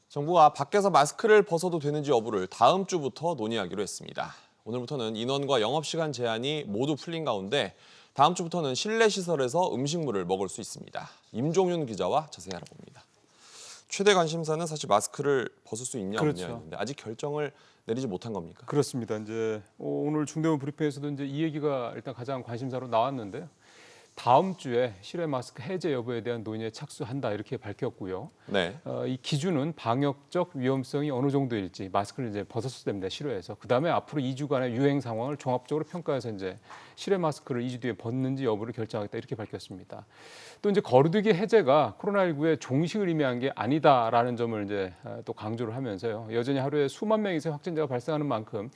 정부가 밖에서 마스크를 벗어도 되는지 여부를 다음 주부터 논의하기로 했습니다. 오늘부터는 인원과 영업시간 제한이 모두 풀린 가운데 다음 주부터는 실내 시설에서 음식물을 먹을 수 있습니다. 임종윤 기자와 자세히 알아봅니다. 최대 관심사는 사실 마스크를 벗을 수 있냐 없냐였는데 아직 결정을 내리지 못한 겁니까? 그렇습니다. 이제 오늘 중대본 브리핑에서도 이제 이 얘기가 일단 가장 관심사로 나왔는데요. 다음 주에 실외 마스크 해제 여부에 대한 논의에 착수한다 이렇게 밝혔고요. 네. 이 기준은 방역적 위험성이 어느 정도일지 마스크를 이제 벗었을 때입니다. 실외에서. 그다음에 앞으로 2주간의 유행 상황을 종합적으로 평가해서 이제 실외 마스크를 2주 뒤에 벗는지 여부를 결정하겠다 이렇게 밝혔습니다. 또 이제 거리두기 해제가 코로나19의 종식을 의미한 게 아니다라는 점을 이제 또 강조를 하면서요. 여전히 하루에 수만 명 이상 확진자가 발생하는 만큼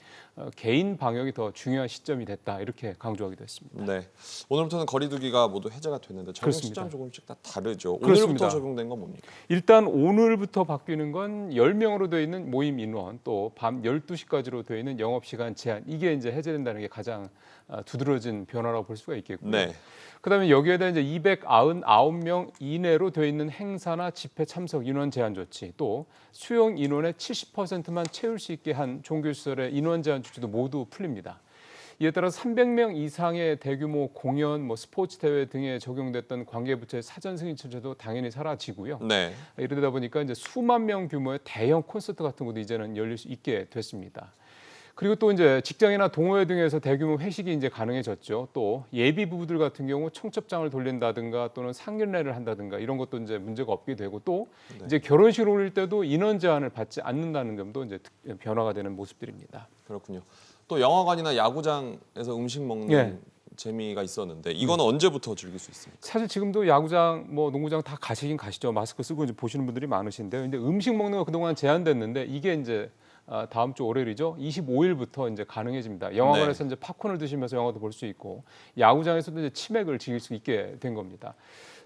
개인 방역이 더 중요한 시점이 됐다 이렇게 강조하기도 했습니다. 네. 오늘부터는 거리두기가 모두 해제가 됐는데 적용 그렇습니다. 시점 조금씩 다 다르죠. 그렇습니다. 오늘부터 적용된 건 뭡니까? 일단 오늘부터 바뀌는 건 10명으로 되어 있는 모임 인원 또 밤 12시까지로 되어 있는 영업시간 제한 이게 이제 해제된다는 게 가장 두드러진 변화라고 볼 수가 있겠고요. 네. 그다음에 여기에다 이제 299명 이내로 되어 있는 행사나 집회 참석 인원 제한 조치 또 수용 인원의 70%만 채울 수 있게 한 종교시설의 인원 제한 조치도 모두 풀립니다. 이에 따라 300명 이상의 대규모 공연, 스포츠 대회 등에 적용됐던 관계부처의 사전 승인 절차도 당연히 사라지고요. 네. 이러다 보니까 이제 수만 명 규모의 대형 콘서트 같은 것도 이제는 열릴 수 있게 됐습니다. 그리고 또 이제 직장이나 동호회 등에서 대규모 회식이 이제 가능해졌죠. 또 예비 부부들 같은 경우 청첩장을 돌린다든가 또는 상견례를 한다든가 이런 것도 이제 문제가 없게 되고 또 이제 결혼식을 올릴 때도 인원 제한을 받지 않는다는 점도 이제 변화가 되는 모습들입니다. 그렇군요. 또 영화관이나 야구장에서 음식 먹는 재미가 있었는데 이거는 언제부터 즐길 수 있습니까? 사실 지금도 야구장, 농구장 다 가시긴 가시죠. 마스크 쓰고 이제 보시는 분들이 많으신데요. 근데 음식 먹는 거 그동안 제한됐는데 이게 이제 다음 주 월요일이죠. 25일부터 이제 가능해집니다. 영화관에서 이제 팝콘을 드시면서 영화도 볼 수 있고 야구장에서도 이제 치맥을 즐길 수 있게 된 겁니다.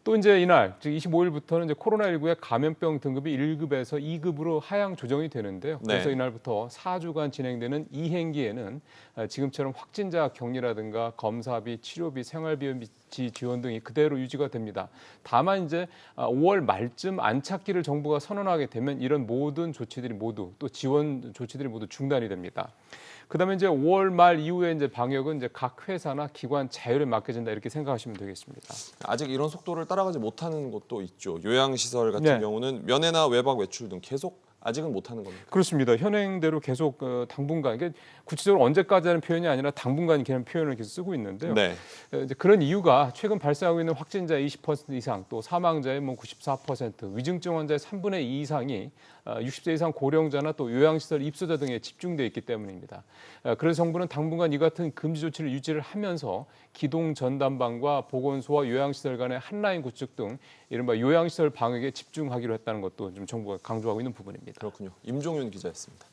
또 이제 이날 즉 25일부터는 이제 코로나19의 감염병 등급이 1급에서 2급으로 하향 조정이 되는데요. 그래서 이날부터 4주간 진행되는 이행기에는 지금처럼 확진자 격리라든가 검사비, 치료비, 생활비 지원 등이 그대로 유지가 됩니다. 다만 이제 5월 말쯤 안착기를 정부가 선언하게 되면 이런 모든 조치들이 모두 또 지원 조치들이 모두 중단이 됩니다. 그다음에 이제 5월 말 이후에 이제 방역은 이제 각 회사나 기관 자율에 맡겨진다 이렇게 생각하시면 되겠습니다. 아직 이런 속도를 따라가지 못하는 곳도 있죠. 요양시설 같은 경우는 면회나 외박 외출 등 계속 아직은 못하는 겁니다. 그렇습니다. 현행대로 계속 당분간 이게 구체적으로 언제까지라는 표현이 아니라 당분간이라는 표현을 계속 쓰고 있는데요. 이제 그런 이유가 최근 발생하고 있는 확진자의 20% 이상 또 사망자의 94% 위중증 환자의 3분의 2 이상이 60세 이상 고령자나 또 요양시설 입소자 등에 집중돼 있기 때문입니다. 그래서 정부는 당분간 이 같은 금지 조치를 유지를 하면서 기동 전담반과 보건소와 요양시설 간의 한라인 구축 등 이른바 요양시설 방역에 집중하기로 했다는 것도 좀 정부가 강조하고 있는 부분입니다. 그렇군요. 임종윤 기자였습니다.